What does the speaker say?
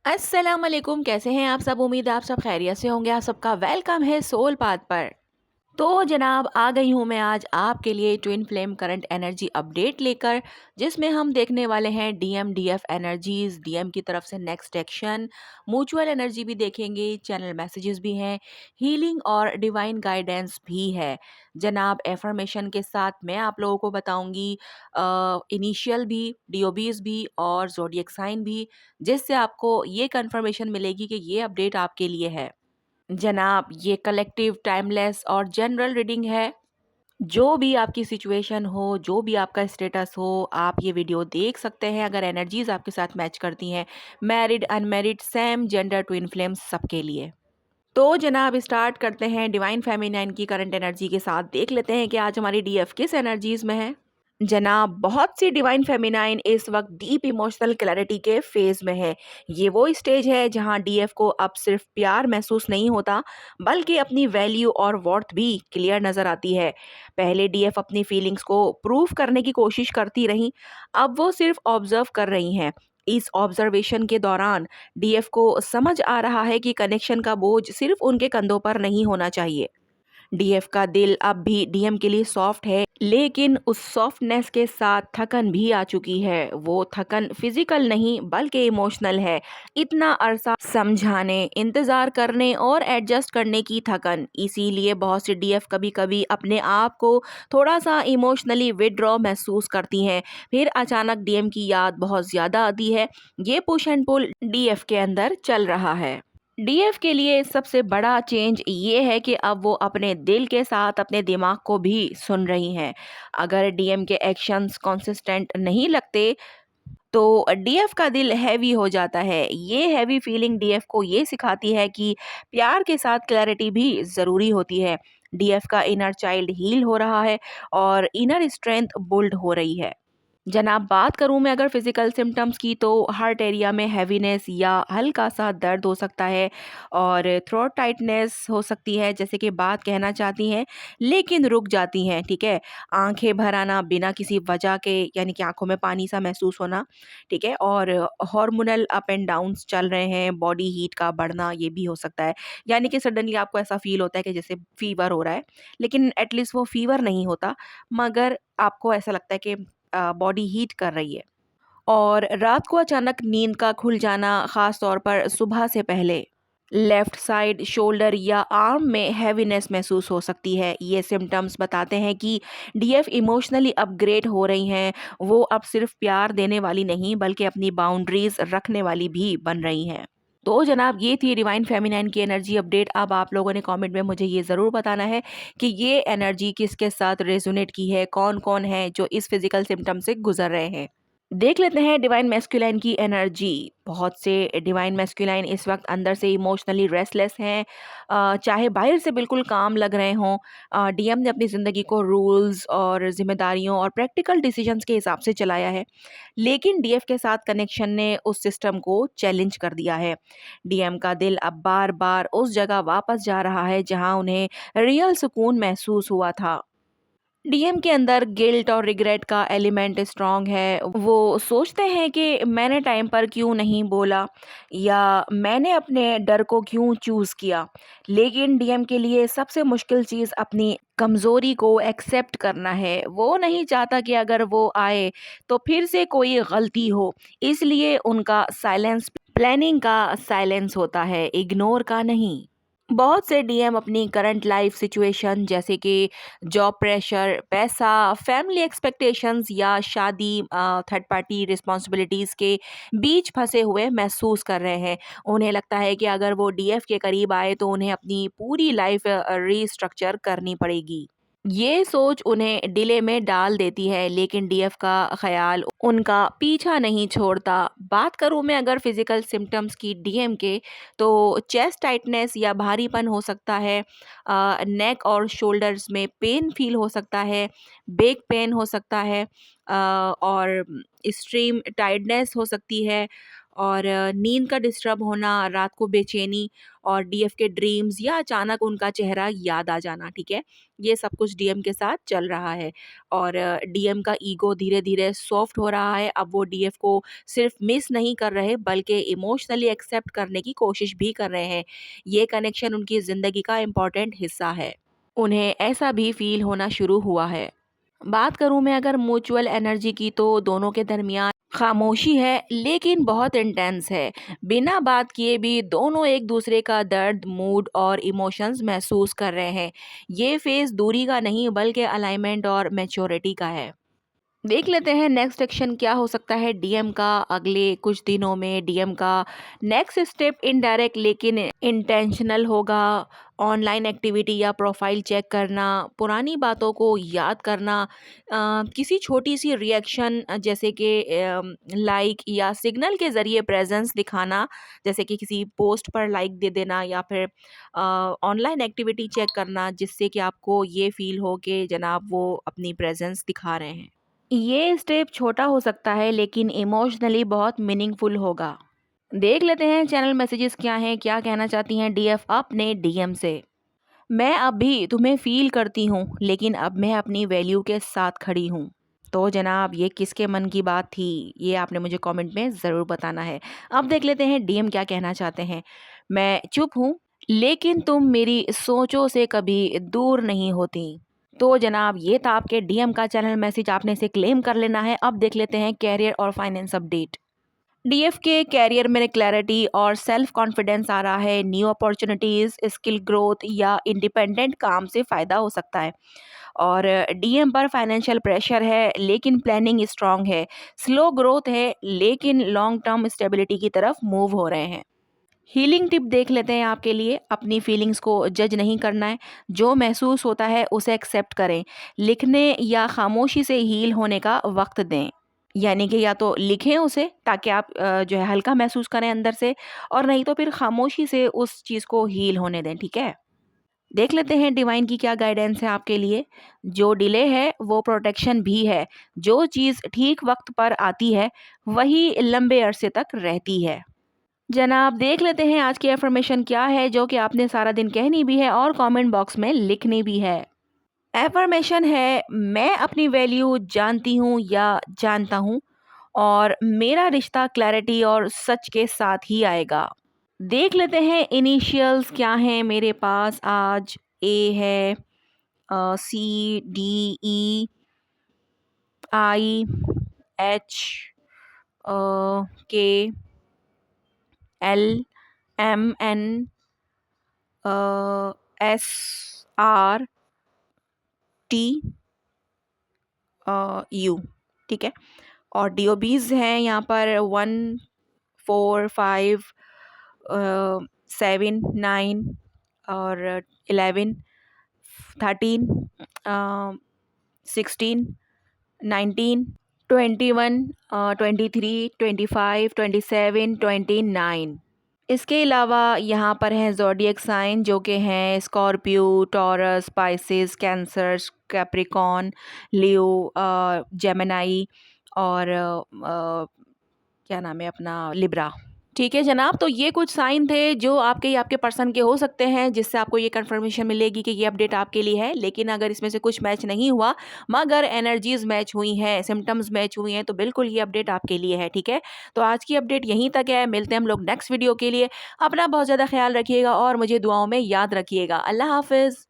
अस्सलाम वालेकुम, कैसे हैं आप सब? उम्मीद है आप सब खैरियत से होंगे। आप सबका वेलकम है सोल पाथ पर। तो जनाब, आ गई हूँ मैं आज आपके लिए twin flame current energy update लेकर, जिसमें हम देखने वाले हैं डीएम डीएफ एनर्जीज, डीएम की तरफ से नेक्स्ट एक्शन, म्यूचुअल एनर्जी भी देखेंगे, चैनल मैसेजेस भी हैं, हीलिंग और डिवाइन गाइडेंस भी है। जनाब, एफर्मेशन के साथ मैं आप लोगों को बताऊंगी इनिशियल भी, डीओबीज भी और जोडियक साइन भी, जिससे आपको ये कंफर्मेशन मिलेगी कि ये अपडेट आपके लिए है। जनाब, ये कलेक्टिव, टाइमलेस और जनरल रीडिंग है। जो भी आपकी सिचुएशन हो, जो भी आपका स्टेटस हो, आप ये वीडियो देख सकते हैं अगर एनर्जीज आपके साथ मैच करती हैं। Married, unmarried, same gender, twin flames, सबके लिए। तो जनाब, स्टार्ट करते हैं डिवाइन फेमिनाइन की करंट एनर्जी के साथ। देख लेते हैं कि आज हमारी डीएफ किस एनर्जीज में है। जनाब, बहुत सी डिवाइन फेमिनाइन इस वक्त डीप इमोशनल क्लैरिटी के फेज में है। ये वो स्टेज है जहां डीएफ को अब सिर्फ प्यार महसूस नहीं होता, बल्कि अपनी वैल्यू और वर्थ भी क्लियर नजर आती है। पहले डीएफ अपनी फीलिंग्स को प्रूव करने की कोशिश करती रही, अब वो सिर्फ ऑब्जर्व कर रही हैं। इस ऑब्जर्वेशन के दौरान डीएफ को समझ आ रहा है कि कनेक्शन का बोझ सिर्फ उनके कंधों पर नहीं होना चाहिए। डीएफ का दिल अब भी डीएम के लिए सॉफ्ट है, लेकिन उस सॉफ्टनेस के साथ थकन भी आ चुकी है। वो थकन फिजिकल नहीं बल्कि इमोशनल है। इतना अरसा समझाने, इंतजार करने और एडजस्ट करने की थकन। इसीलिए बहुत सी डीएफ कभी कभी अपने आप को थोड़ा सा इमोशनली विड्रॉ महसूस करती हैं। फिर अचानक डीएम की याद बहुत ज्यादा आती है। ये पुश एंड पुल डीएफ के अंदर चल रहा है। डीएफ के लिए सबसे बड़ा चेंज ये है कि अब वो अपने दिल के साथ अपने दिमाग को भी सुन रही हैं। अगर डीएम के एक्शंस कंसिस्टेंट नहीं लगते तो डीएफ का दिल हैवी हो जाता है। ये हैवी फीलिंग डीएफ को ये सिखाती है कि प्यार के साथ क्लैरिटी भी ज़रूरी होती है। डीएफ का इनर चाइल्ड हील हो रहा है और इनर स्ट्रेंथ बिल्ड हो रही है। जनाब, बात करूं मैं अगर फिजिकल सिम्टम्स की, तो हार्ट एरिया में हैवीनेस या हल्का सा दर्द हो सकता है और थ्रोट टाइटनेस हो सकती है, जैसे कि बात कहना चाहती हैं लेकिन रुक जाती हैं। ठीक है। आंखें भर आना बिना किसी वजह के, यानी कि आंखों में पानी सा महसूस होना। ठीक है। और हार्मोनल अप एंड डाउन्स चल रहे हैं, बॉडी हीट का बढ़ना ये भी हो सकता है। यानी कि सडनली आपको ऐसा फील होता है कि जैसे फीवर हो रहा है, लेकिन एटलीस्ट वो फीवर नहीं होता, मगर आपको ऐसा लगता है कि बॉडी हीट कर रही है। और रात को अचानक नींद का खुल जाना, खास तौर पर सुबह से पहले। लेफ्ट साइड शोल्डर या आर्म में हैवीनेस महसूस हो सकती है। ये सिम्टम्स बताते हैं कि डीएफ इमोशनली अपग्रेड हो रही हैं। वो अब सिर्फ प्यार देने वाली नहीं बल्कि अपनी बाउंड्रीज रखने वाली भी बन रही हैं। तो जनाब, ये थी डिवाइन फेमिनाइन की एनर्जी अपडेट। अब आप लोगों ने कमेंट में मुझे ये ज़रूर बताना है कि ये एनर्जी किसके साथ रेजोनेट की है, कौन कौन है जो इस फिजिकल सिम्टम से गुजर रहे हैं। देख लेते हैं डिवाइन मैस्कुलाइन की एनर्जी। बहुत से डिवाइन मैस्कुलाइन इस वक्त अंदर से इमोशनली रेस्टलेस हैं। चाहे बाहर से बिल्कुल काम लग रहे हों। डीएम ने अपनी ज़िंदगी को रूल्स और जिम्मेदारियों और प्रैक्टिकल डिसीजंस के हिसाब से चलाया है, लेकिन डीएफ के साथ कनेक्शन ने उस सिस्टम को चैलेंज कर दिया है। डीएम का दिल अब बार बार उस जगह वापस जा रहा है जहां उन्हें रियल सुकून महसूस हुआ था। डीएम के अंदर गिल्ट और रिग्रेट का एलिमेंट स्ट्रांग है। वो सोचते हैं कि मैंने टाइम पर क्यों नहीं बोला, या मैंने अपने डर को क्यों चूज किया। लेकिन डीएम के लिए सबसे मुश्किल चीज अपनी कमजोरी को एक्सेप्ट करना है। वो नहीं चाहता कि अगर वो आए तो फिर से कोई गलती हो। इसलिए उनका साइलेंस प्लानिंग का साइलेंस होता है, इग्नोर का नहीं। बहुत से डीएम अपनी करंट लाइफ सिचुएशन, जैसे कि जॉब प्रेशर, पैसा, फैमिली एक्सपेक्टेशंस या शादी, थर्ड पार्टी रिस्पॉन्सिबिलिटीज़ के बीच फंसे हुए महसूस कर रहे हैं। उन्हें लगता है कि अगर वो डीएफ के करीब आए तो उन्हें अपनी पूरी लाइफ रीस्ट्रक्चर करनी पड़ेगी। ये सोच उन्हें डिले में डाल देती है, लेकिन डीएफ का ख्याल उनका पीछा नहीं छोड़ता। बात करूं मैं अगर फिजिकल सिम्टम्स की डीएम के, तो चेस्ट टाइटनेस या भारीपन हो सकता है, नेक और शोल्डर्स में पेन फील हो सकता है, बैक पेन हो सकता है, और एक्सट्रीम टायर्डनेस हो सकती है, और नींद का डिस्टर्ब होना, रात को बेचैनी और डीएफ के ड्रीम्स या अचानक उनका चेहरा याद आ जाना, ठीक है? ये सब कुछ डीएम के साथ चल रहा है और डीएम का ईगो धीरे-धीरे सॉफ्ट हो रहा है। अब वो डीएफ को सिर्फ मिस नहीं कर रहे बल्कि इमोशनली एक्सेप्ट करने की कोशिश भी कर रहे हैं। ये कनेक्शन उनकी ज़िंदगी का इम्पोर्टेंट हिस्सा है। उन्हें ऐसा भी फ़ील होना शुरू हुआ है। बात करूँ मैं अगर म्यूचुअल एनर्जी की तो दोनों के दरमियान खामोशी है लेकिन बहुत इंटेंस है। बिना बात किए भी दोनों एक दूसरे का दर्द, मूड और इमोशंस महसूस कर रहे हैं। ये फेज़ दूरी का नहीं बल्कि अलाइनमेंट और मैच्योरिटी का है। देख लेते हैं नेक्स्ट एक्शन क्या हो सकता है डीएम का अगले कुछ दिनों में। डीएम का नेक्स्ट स्टेप इनडायरेक्ट लेकिन इंटेंशनल होगा। ऑनलाइन एक्टिविटी या प्रोफाइल चेक करना, पुरानी बातों को याद करना, किसी छोटी सी रिएक्शन जैसे कि लाइक या सिग्नल के ज़रिए प्रेजेंस दिखाना, जैसे कि किसी पोस्ट पर लाइक दे देना या फिर ऑनलाइन एक्टिविटी चेक करना जिससे कि आपको ये फील हो कि जनाब वो अपनी प्रेजेंस दिखा रहे हैं। ये स्टेप छोटा हो सकता है लेकिन इमोशनली बहुत मीनिंगफुल होगा। देख लेते हैं चैनल मैसेजेस क्या हैं, क्या कहना चाहती हैं डीएफ अपने डीएम से। मैं अब भी तुम्हें फ़ील करती हूँ लेकिन अब मैं अपनी वैल्यू के साथ खड़ी हूँ। तो जनाब ये किसके मन की बात थी? ये आपने मुझे कमेंट में ज़रूर बताना है। अब देख लेते हैं डीएम क्या कहना चाहते हैं। मैं चुप हूँ लेकिन तुम मेरी सोचों से कभी दूर नहीं होती। तो जनाब ये था आपके डीएम का चैनल मैसेज, आपने इसे क्लेम कर लेना है। अब देख लेते हैं कैरियर और फाइनेंस अपडेट। डीएफ के कैरियर में क्लैरिटी और सेल्फ कॉन्फिडेंस आ रहा है। न्यू अपॉर्चुनिटीज़, स्किल ग्रोथ या इंडिपेंडेंट काम से फ़ायदा हो सकता है। और डीएम पर फाइनेंशियल प्रेशर है लेकिन प्लानिंग स्ट्रांग है। स्लो ग्रोथ है लेकिन लॉन्ग टर्म स्टेबिलिटी की तरफ मूव हो रहे हैं। हीलिंग टिप देख लेते हैं आपके लिए। अपनी फीलिंग्स को जज नहीं करना है, जो महसूस होता है उसे एक्सेप्ट करें। लिखने या खामोशी से हील होने का वक्त दें, यानी कि या तो लिखें उसे ताकि आप जो है हल्का महसूस करें अंदर से, और नहीं तो फिर खामोशी से उस चीज़ को हील होने दें, ठीक है? देख लेते हैं डिवाइन की क्या गाइडेंस है आपके लिए। जो डिले है वो प्रोटेक्शन भी है। जो चीज़ ठीक वक्त पर आती है वही लंबे अरसे तक रहती है। जनाब देख लेते हैं आज की एफर्मेशन क्या है जो कि आपने सारा दिन कहनी भी है और कमेंट बॉक्स में लिखनी भी है। एफर्मेशन है, मैं अपनी वैल्यू जानती हूँ या जानता हूँ और मेरा रिश्ता क्लैरिटी और सच के साथ ही आएगा। देख लेते हैं इनिशियल्स क्या हैं मेरे पास आज। ए है, C, D, E, I, H, K, L, M, N, S, R, T, U, ठीक है। और डीओबीज हैं यहाँ पर 1, 4, 5, 7, 9 और 11, 13, 16, 19, 21, 23, 25, 27, 29। इसके अलावा यहाँ पर हैं ज़ोडिएक साइन जो कि हैं Scorpio, Taurus, Pisces, Cancer, Capricorn, Leo, Gemini और क्या नाम है अपना, लिब्रा। ठीक है जनाब, तो ये कुछ साइन थे जो आपके या आपके पर्सन के हो सकते हैं जिससे आपको ये कंफर्मेशन मिलेगी कि ये अपडेट आपके लिए है। लेकिन अगर इसमें से कुछ मैच नहीं हुआ मगर एनर्जीज मैच हुई हैं, सिम्टम्स मैच हुई हैं, तो बिल्कुल ये अपडेट आपके लिए है, ठीक है। तो आज की अपडेट यहीं तक है। मिलते हैं हम लोग नेक्स्ट वीडियो के लिए। अपना बहुत ज़्यादा ख्याल रखिएगा और मुझे दुआओं में याद रखिएगा। अल्लाह हाफिज़।